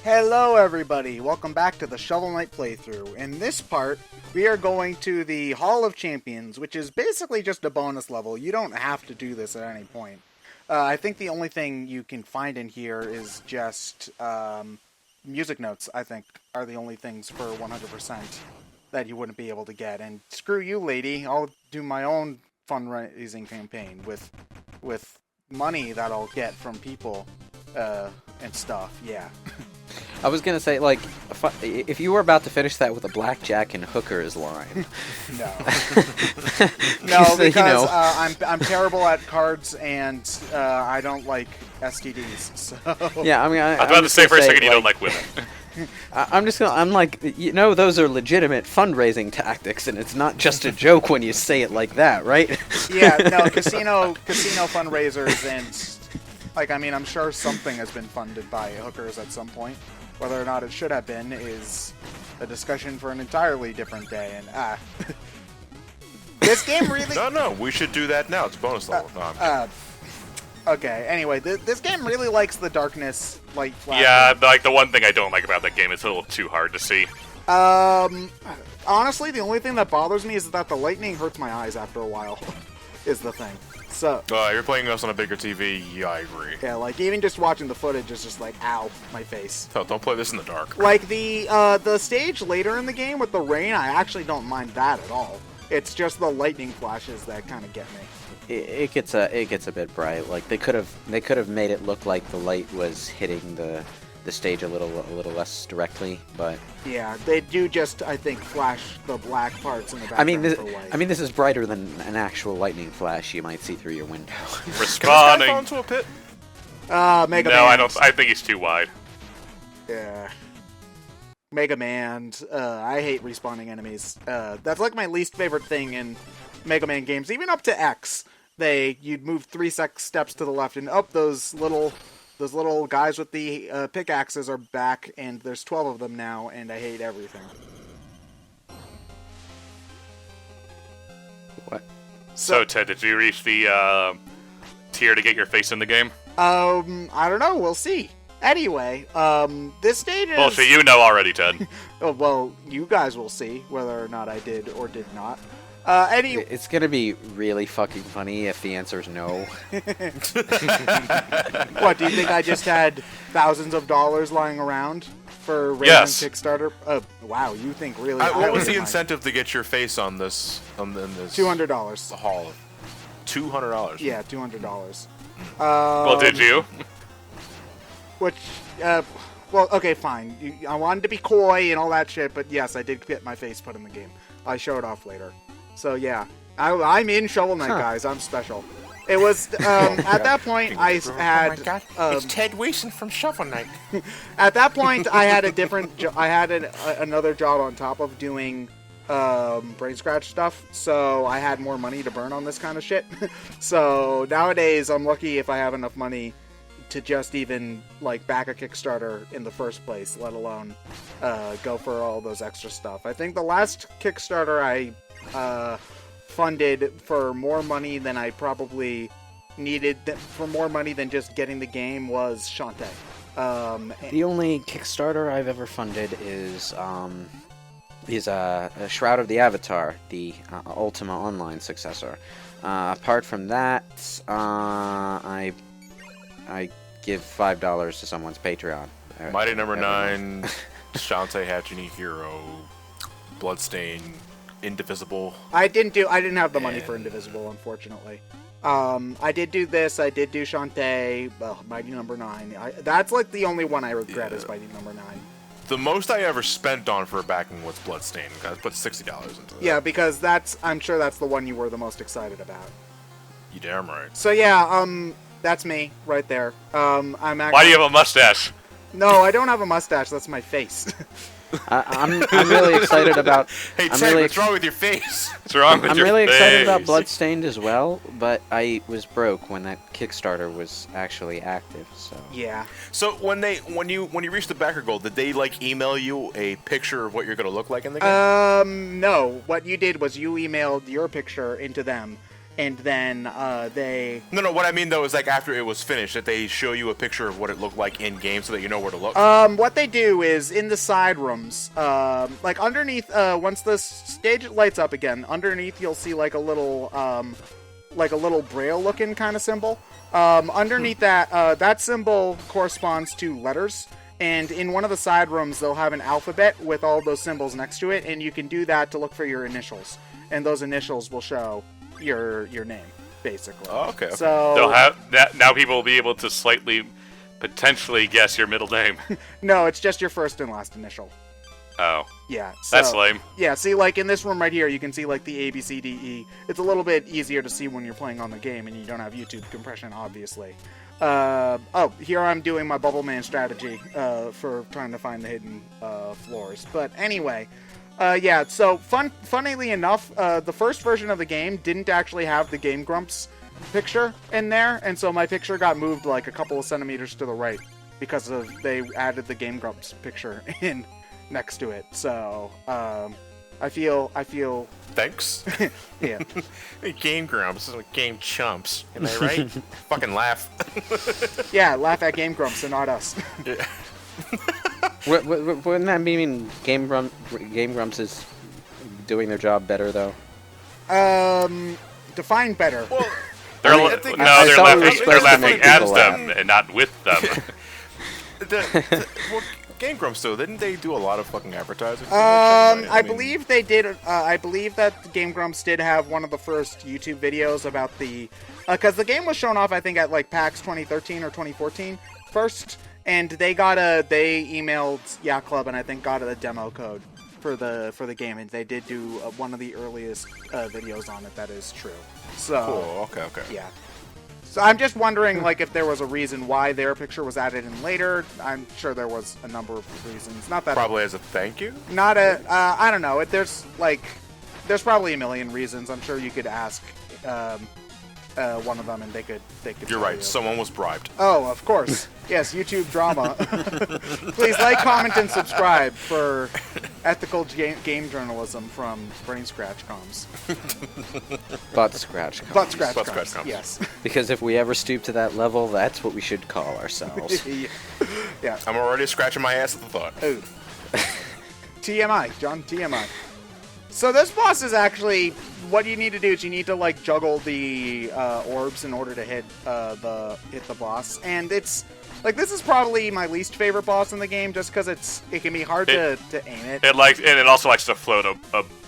Hello everybody, welcome back to the Shovel Knight playthrough. In this part, we are going to the Hall of Champions, which is basically just a bonus level. You don't have to do this at any point. I think the only thing you can find in here is just music notes, I think, are the only things for 100% that you wouldn't be able to get. And screw you, lady, I'll do my own fundraising campaign with money that I'll get from people and stuff, yeah. I was gonna say, like, if you were about to finish that with a blackjack and hookers line. No. No, because I'm terrible at cards and I don't like STDs. So yeah, I mean, I was about to say for a second you don't like women. I'm like, those are legitimate fundraising tactics, and it's not just a joke when you say it like that, right? Yeah, no, casino fundraisers and. Like, I mean, I'm sure something has been funded by hookers at some point. Whether or not it should have been is a discussion for an entirely different day. And, this game really... No, we should do that now. It's a bonus level. Okay, anyway, this game really likes the darkness, light flash. Yeah, like, the one thing I don't like about that game is it's a little too hard to see. Honestly, the only thing that bothers me is that the lightning hurts my eyes after a while, is the thing. So, you're playing us on a bigger TV, yeah, I agree. Yeah, like, even just watching the footage is just like, ow, my face. So don't play this in the dark. Like, the stage later in the game with the rain, I actually don't mind that at all. It's just the lightning flashes that kind of get me. It gets a bit bright. Like, they could have made it look like the light was hitting the stage a little less directly, but yeah, they do just, I think, flash the black parts in the background for light. This is brighter than an actual lightning flash you might see through your window. Responding. Can this guy fall into a pit? Mega No, Man. I don't. I think he's too wide. Yeah. Mega Man. I hate respawning enemies. That's like my least favorite thing in Mega Man games. Even up to X, you'd move 3 steps to the left, and those little guys with the pickaxes are back, and there's 12 of them now, and I hate everything. What? So Ted, did you reach the tier to get your face in the game? I don't know. We'll see. Anyway, this stage is... Bullshit, you know already, Ted. Oh, well, you guys will see whether or not I did or did not. It's gonna be really fucking funny if the answer is no. What, do you think I just had thousands of dollars lying around for raising Kickstarter? Wow, you think really what was the incentive to get your face on this? $200. The Hall of $200. Yeah, $200. Well, did you? Which, well, okay, fine. I wanted to be coy and all that shit, but yes, I did get my face put in the game. I show it off later. So yeah, I'm in Shovel Knight, guys. I'm special. It was at that point I had. Oh my God. It's Ted Weeson from Shovel Knight. At that point, I had a different. I had another job on top of doing BrainScratch stuff, so I had more money to burn on this kind of shit. So nowadays, I'm lucky if I have enough money to just even like back a Kickstarter in the first place, let alone go for all those extra stuff. I think the last Kickstarter I funded for more money than I probably needed, for more money than just getting the game, was Shantae. The only Kickstarter I've ever funded is a Shroud of the Avatar, the Ultima Online successor. Apart from that, I give $5 to someone's Patreon. Mighty Number 9, Shantae Hatchini Hero, Bloodstain, Indivisible. I didn't have the money for Indivisible, unfortunately. I did do this. I did do Shantae, Mighty Number 9. That's like the only one I regret is Mighty Number 9. The most I ever spent on for a backing was Bloodstain. I put $60 into that. Yeah, because I'm sure that's the one you were the most excited about. You damn right. So yeah, that's me right there. I'm actually... Why do you have a mustache? No, I don't have a mustache. That's my face. I'm really excited about. Hey, Ted, what's wrong with your face? What's wrong with your face? I'm really excited about Bloodstained as well, but I was broke when that Kickstarter was actually active. So yeah. So when you reached the backer goal, did they like email you a picture of what you're gonna look like in the game? No. What you did was you emailed your picture into them, and then they... No, what I mean though is like after it was finished, that they show you a picture of what it looked like in game so that you know where to look. What they do is in the side rooms, like underneath, once the stage lights up again, underneath you'll see like a little braille-looking kind of symbol. Underneath that symbol corresponds to letters. And in one of the side rooms, they'll have an alphabet with all those symbols next to it, and you can do that to look for your initials. And those initials will show your name, basically. Oh, okay. So They'll have that now. People will be able to slightly, potentially guess your middle name. no, it's just your first and last initial. Oh, Yeah, that's lame. Yeah, see, like in this room right here, you can see like the A, B, C, D, E. It's a little bit easier to see when you're playing on the game and you don't have YouTube compression, obviously. Here I'm doing my Bubble Man strategy for trying to find the hidden floors. But anyway, yeah, so funnily enough, the first version of the game didn't actually have the Game Grumps picture in there, and so my picture got moved like a couple of centimeters to the right because they added the Game Grumps picture in next to it. So I feel Thanks. yeah. Game grumps, game chumps. Am I right? Fucking laugh. Yeah, laugh at Game Grumps and not us. Yeah. Wouldn't that mean Game Grumps is doing their job better, though? Define better. Well, They're I think- no, I they're thought we were laughing. supposed They're to laughing make at people them laugh. and not with them. well, Game Grumps though, didn't they do a lot of fucking advertising? I believe they did. I believe that the Game Grumps did have one of the first YouTube videos about the, because the game was shown off, I think, at like PAX 2013 or 2014 first, and they emailed Yacht Club and I think got a demo code for the game, and they did do one of the earliest videos on it. That is true. So Cool. Okay. yeah. So I'm just wondering, like, if there was a reason why their picture was added in later. I'm sure there was a number of reasons. Not that Probably as a thank you. not a. I don't know. There's probably a million reasons. I'm sure you could ask one of them, and they could. You're tell right. you. Someone was bribed. Oh, of course. Yes, YouTube drama. Please like, comment, and subscribe for ethical game journalism from BrainScratch comms. Butt scratch. Butt scratch Butt scratch comms. comms. Yes. Because if we ever stoop to that level, that's what we should call ourselves. Yeah. I'm already scratching my ass at the thought. Ooh. TMI, John. TMI. So this boss is actually, what you need to do is you need to like juggle the orbs in order to hit the boss, and it's like this is probably my least favorite boss in the game just because it can be hard to aim it. It also likes to float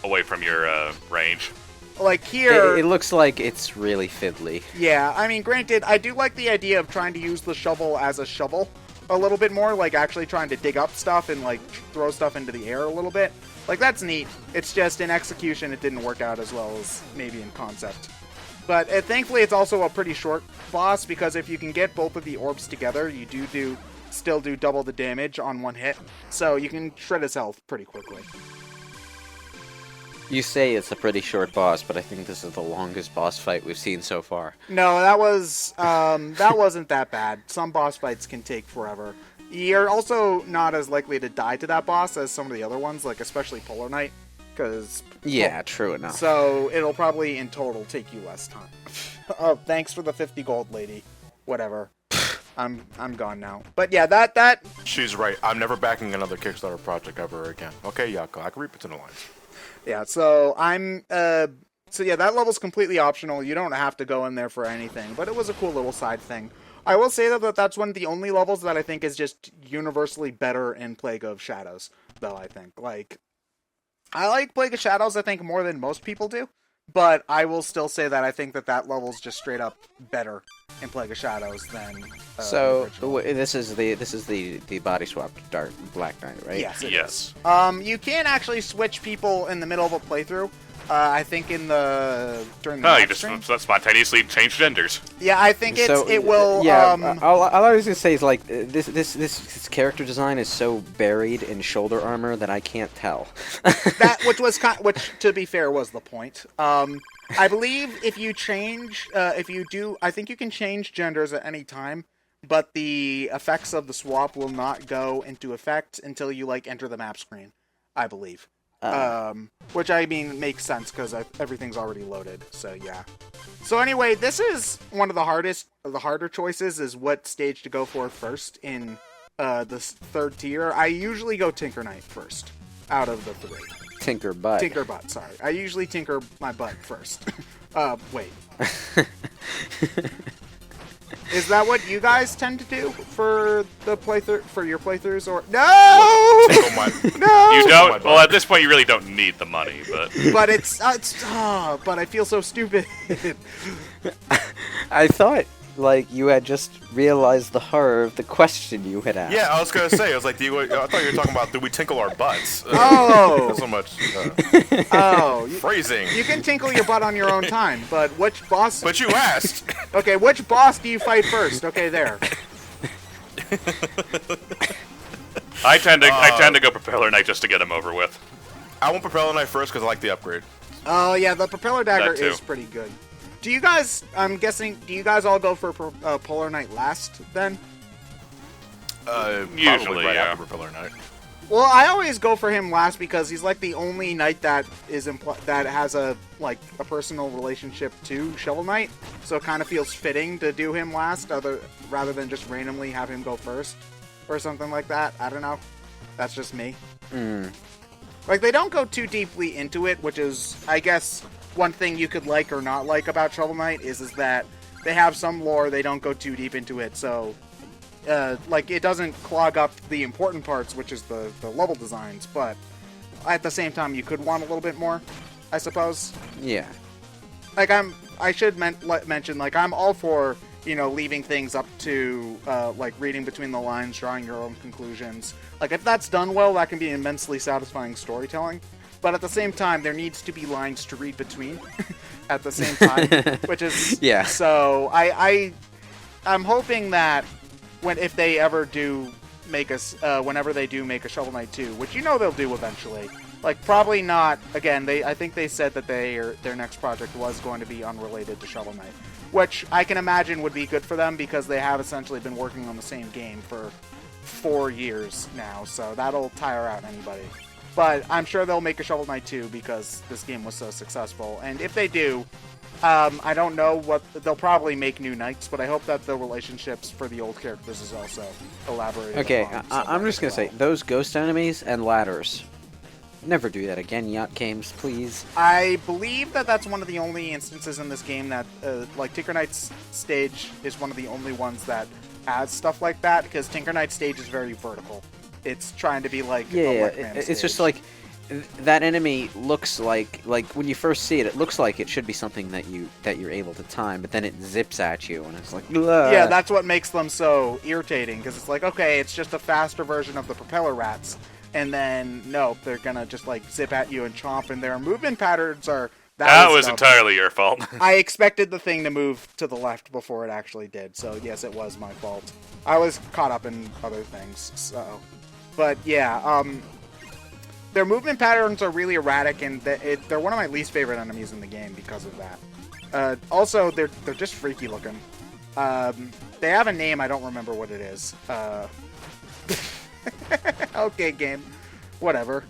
away from your range. Like here, It looks like it's really fiddly. yeah. I mean, granted, I do like the idea of trying to use the shovel as a shovel a little bit more, like actually trying to dig up stuff and like throw stuff into the air a little bit. Like, that's neat. It's just in execution it didn't work out as well as maybe in concept. But thankfully it's also a pretty short boss, because if you can get both of the orbs together, you still do double the damage on one hit. So you can shred his health pretty quickly. You say it's a pretty short boss, but I think this is the longest boss fight we've seen so far. No, that wasn't that bad. Some boss fights can take forever. You're also not as likely to die to that boss as some of the other ones, like especially Polar Knight, because Yeah, true enough. so it'll probably in total take you less time. Oh, thanks for the 50 gold, lady. Whatever. I'm gone now. But yeah, that She's right. I'm never backing another Kickstarter project ever again. Okay, Yako, I can read between the lines. yeah. So that level's completely optional. You don't have to go in there for anything, but it was a cool little side thing. I will say that that's one of the only levels that I think is just universally better in Plague of Shadows, though. I think I like Plague of Shadows, I think, more than most people do, but I will still say that I think that level's just straight up better in Plague of Shadows than So the original. this is the body swap Black Knight, right? Yes, it Yes. is. You can actually switch people in the middle of a playthrough. I think during the Oh, you live just stream. spontaneously change genders. Yeah, I think it will. Yeah, all I was gonna say is like this character design is so buried in shoulder armor that I can't tell. which to be fair was the point. I believe if you I think you can change genders at any time, but the effects of the swap will not go into effect until you enter the map screen, I believe. Which I mean makes sense because everything's already loaded. So yeah. So anyway, this is one of the harder choices is what stage to go for first in this third tier. I usually go Tinker Knight first out of the three. Tinker butt. Tinker butt, sorry. I usually tinker my butt first. Wait. Is that what you guys tend to do for the for your playthroughs, or no? No. You don't. Well, at this point, you really don't need the money, but. But but I feel so stupid. I thought you had just realized the horror of the question you had asked. Yeah, I was gonna say. I was like, I thought you were talking about do we tinkle our butts? Oh. Not so much. Phrasing. You can tinkle your butt on your own time, but which boss? But you asked. Okay, which boss do you fight first? Okay, there. I tend to go Propeller Knight just to get him over with. I want Propeller Knight first because I like the upgrade. Oh yeah, the Propeller Dagger That too. is pretty good. Do you guys? I'm guessing. Do you guys all go for Polar Knight last then? Usually, Probably right yeah. after Propeller Knight. Well, I always go for him last because he's like the only knight that is that has a personal relationship to Shovel Knight, so it kind of feels fitting to do him last, rather than just randomly have him go first or something like that. I don't know. That's just me. Like, they don't go too deeply into it, which is, I guess, one thing you could like or not like about Shovel Knight is that they have some lore. They don't go too deep into it, so it doesn't clog up the important parts, which is the level designs, but at the same time, you could want a little bit more, I suppose. Yeah. Like, I should mention, like, I'm all for, leaving things up to, reading between the lines, drawing your own conclusions. Like, if that's done well, that can be immensely satisfying storytelling. But at the same time, there needs to be lines to read between at the same time, which is... Yeah. So, I'm hoping that if they ever do make whenever they do make a Shovel Knight 2, which they'll do eventually, like, probably not, again, I think they said that their next project was going to be unrelated to Shovel Knight, which I can imagine would be good for them because they have essentially been working on the same game for 4 years now, so that'll tire out anybody. But I'm sure they'll make a Shovel Knight 2 because this game was so successful, and if they do, I don't know they'll probably make new knights, but I hope that the relationships for the old characters is also elaborated Okay, upon I'm just gonna say, those ghost enemies and ladders. Never do that again, Yacht Games, please. I believe that that's one of the only instances in this game that, Tinker Knight's stage is one of the only ones that has stuff like that, because Tinker Knight's stage is very vertical. It's trying to be like a Wetman it's stage. just like, that enemy looks like when you first see it, it looks like it should be something that you're able to time, but then it zips at you, and it's like, ugh. Yeah, that's what makes them so irritating, because it's like, okay, it's just a faster version of the propeller rats, and then, nope, they're gonna just, zip at you and chomp, and their movement patterns are... That was entirely your fault. I expected the thing to move to the left before it actually did, so yes, it was my fault. I was caught up in other things, so... But, yeah, their movement patterns are really erratic, and they're one of my least favorite enemies in the game because of that. Also, they're just freaky looking. They have a name, I don't remember what it is. Okay, game. Whatever.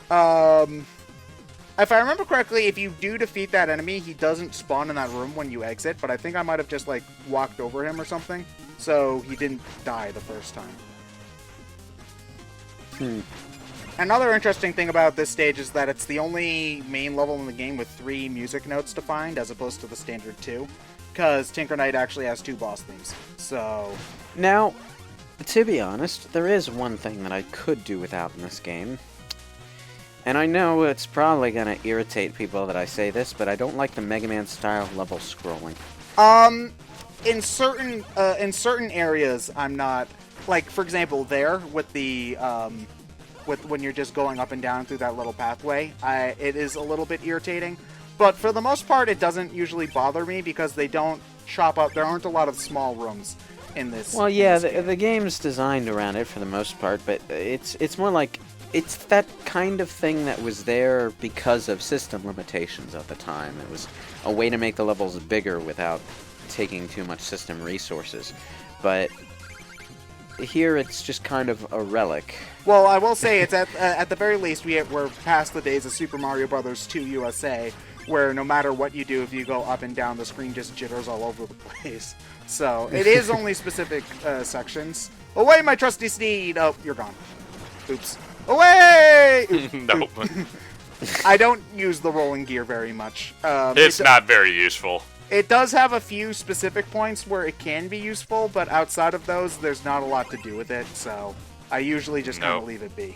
If I remember correctly, if you do defeat that enemy, he doesn't spawn in that room when you exit, but I think I might have just, walked over him or something, so he didn't die the first time. Another interesting thing about this stage is that it's the only main level in the game with 3 music notes to find, as opposed to the standard 2, because Tinker Knight actually has 2 boss themes, so... Now, to be honest, there is one thing that I could do without in this game. And I know it's probably gonna irritate people that I say this, but I don't like the Mega Man style level scrolling. In certain areas, I'm not... Like, for example, there, with the, when you're just going up and down through that little pathway, it is a little bit irritating. But for the most part, it doesn't usually bother me because they don't chop up... There aren't a lot of small rooms in this. Well, yeah, the game's designed around it for the most part, but it's more like... It's that kind of thing that was there because of system limitations at the time. It was a way to make the levels bigger without taking too much system resources. But here it's just kind of a relic. Well, I will say it's at the very least we're past the days of Super Mario Bros. 2 USA, where no matter what you do, if you go up and down, the screen just jitters all over the place. So it is only specific sections. Away, my trusty steed! Oh, you're gone. Oops. Away! Nope. I don't use the rolling gear very much. It's not very useful. It does have a few specific points where it can be useful, but outside of those, there's not a lot to do with it, so I usually just kind of leave it be.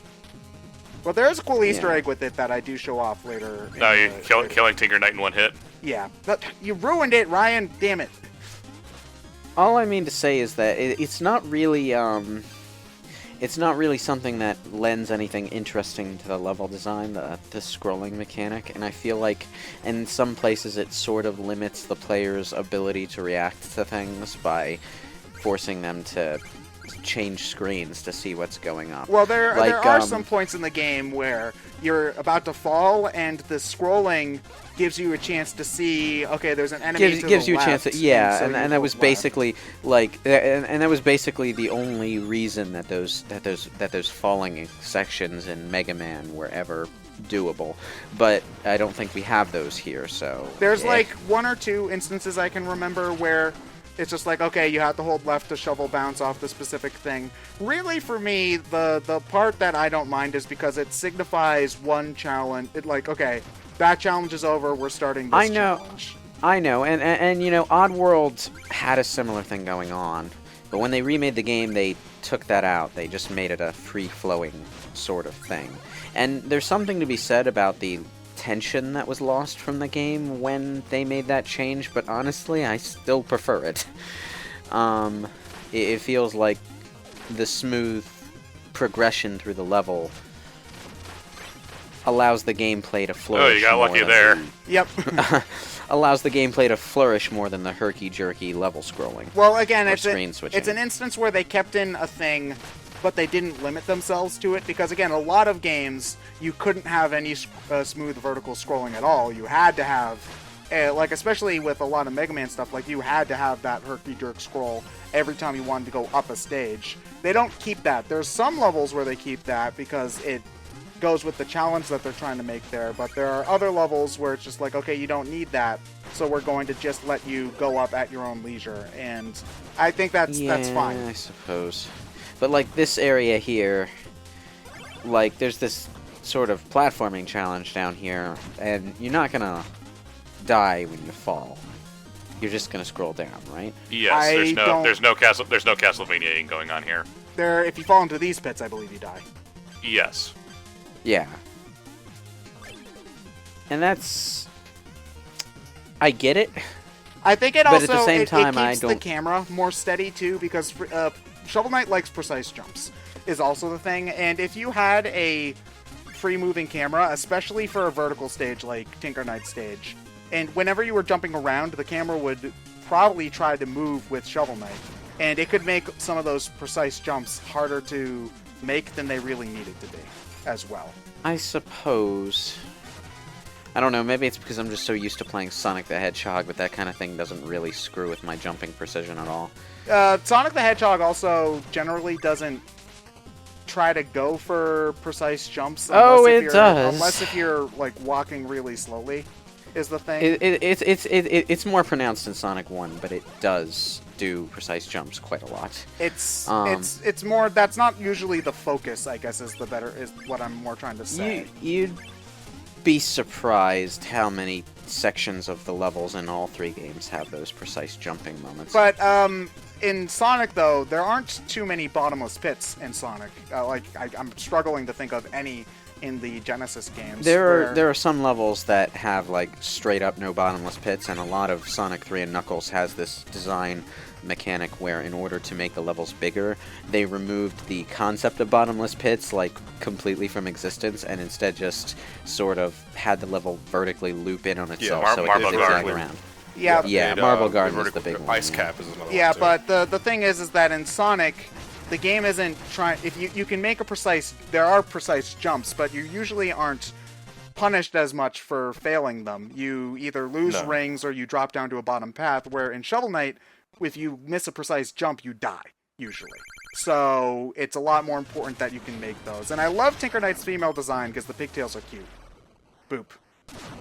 Well, there is a cool Easter egg with it that I do show off later. No, you killing Tinker Knight in one hit. Yeah, but you ruined it, Ryan. Damn it. All I mean to say is that it's not really something that lends anything interesting to the level design, the scrolling mechanic, and I feel like in some places it sort of limits the player's ability to react to things by forcing them to change screens to see what's going on. Well, there are some points in the game where you're about to fall, and the scrolling gives you a chance to see. Okay, there's an enemy. Gives you a chance. Yeah, and that was basically and that was basically the only reason that those falling sections in Mega Man were ever doable. But I don't think we have those here. So there's like one or two instances I can remember where it's just like, okay, you have to hold left to shovel bounce off the specific thing. Really, for me, the part that I don't mind is because it signifies one challenge. Okay, that challenge is over, we're starting this challenge. I know, and you know, Oddworld had a similar thing going on, but when they remade the game, they took that out. They just made it a free-flowing sort of thing. And there's something to be said about the tension that was lost from the game when they made that change, but honestly, I still prefer it. It feels like the smooth progression through the level allows the gameplay to flourish. Oh, you got lucky there. Yep. Allows the gameplay to flourish more than the herky-jerky level scrolling. Well, again, it's it's an instance where they kept in a thing, but they didn't limit themselves to it, because again, a lot of games you couldn't have any smooth vertical scrolling at all. You had to have, especially with a lot of Mega Man stuff, you had to have that herky-jerk scroll every time you wanted to go up a stage. They don't keep that. There's some levels where they keep that because it goes with the challenge that they're trying to make there, but there are other levels where it's just like, okay, you don't need that, so we're going to just let you go up at your own leisure, and I think that's fine. I suppose. But this area here, there's this sort of platforming challenge down here, and you're not gonna die when you fall. You're just gonna scroll down, right? Yes, there's no Castlevania going on here. If you fall into these pits, I believe you die. Yes. Yeah. And that's... I get it. I think it but also at the same time, it keeps the camera more steady, too, because Shovel Knight likes precise jumps, is also the thing. And if you had a free-moving camera, especially for a vertical stage like Tinker Knight stage, and whenever you were jumping around, the camera would probably try to move with Shovel Knight. And it could make some of those precise jumps harder to make than they really needed to be, as well. I suppose. I don't know, maybe it's because I'm just so used to playing Sonic the Hedgehog, but that kind of thing doesn't really screw with my jumping precision at all. Sonic the Hedgehog also generally doesn't try to go for precise jumps. Unless if you're walking really slowly, is the thing. It's more pronounced in Sonic 1, but it does do precise jumps quite a lot. It's more. That's not usually the focus, I guess, is what I'm more trying to say. You'd be surprised how many sections of the levels in all three games have those precise jumping moments. But in Sonic, though, there aren't too many bottomless pits in Sonic. I'm struggling to think of any in the Genesis games. There are some levels that have straight up no bottomless pits, and a lot of Sonic 3 and Knuckles has this design mechanic where in order to make the levels bigger, they removed the concept of bottomless pits completely from existence, and instead just sort of had the level vertically loop in on itself, so it could zigzag around. Yeah, Marble Garden is the big one. Ice Cap is another one. Yeah, but the thing is that in Sonic, the game isn't trying. If you can make there are precise jumps, but you usually aren't punished as much for failing them. You either lose rings or you drop down to a bottom path, where in Shovel Knight, if you miss a precise jump, you die, usually. So it's a lot more important that you can make those. And I love Tinker Knight's female design because the pigtails are cute. Boop.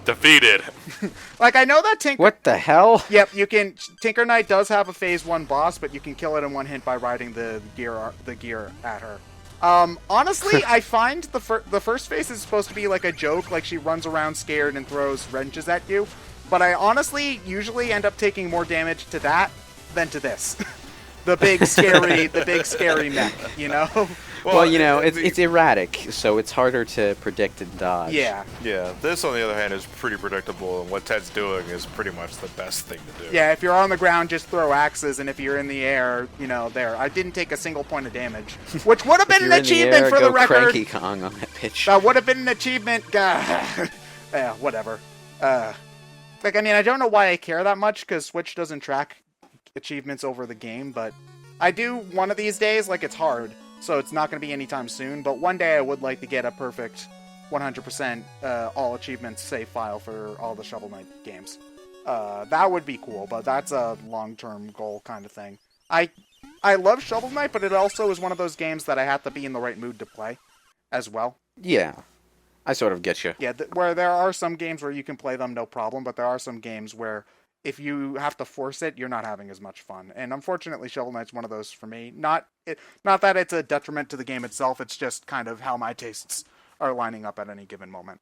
Defeated. Like, I know that Tinker... What the hell? Yep, you can... Tinker Knight does have a Phase 1 boss, but you can kill it in one hit by riding the gear at her. Honestly, I find the first phase is supposed to be like a joke, like she runs around scared and throws wrenches at you. But I honestly usually end up taking more damage to that than to this. the big scary mech, you know? Well, you know, it's erratic, so it's harder to predict and dodge. Yeah. Yeah, this on the other hand is pretty predictable, and what Ted's doing is pretty much the best thing to do. Yeah, if you're on the ground, just throw axes, and if you're in the air, you know, there. I didn't take a single point of damage, which would have been an achievement for the record. Cranky Kong on that pitch. That would have been an achievement. Yeah, whatever. Like, I mean, I don't know why I care that much, because Switch doesn't track achievements over the game, but I do one of these days. Like, it's hard, so it's not going to be anytime soon, but one day I would like to get a perfect 100% all achievements save file for all the Shovel Knight games. That would be cool, but that's a long-term goal kind of thing. I love Shovel Knight, but it also is one of those games that I have to be in the right mood to play as well. Yeah, I sort of get you. Yeah, where there are some games where you can play them no problem, but there are some games where if you have to force it, you're not having as much fun. And unfortunately, Shovel Knight's one of those for me. Not that it's a detriment to the game itself, it's just kind of how my tastes are lining up at any given moment.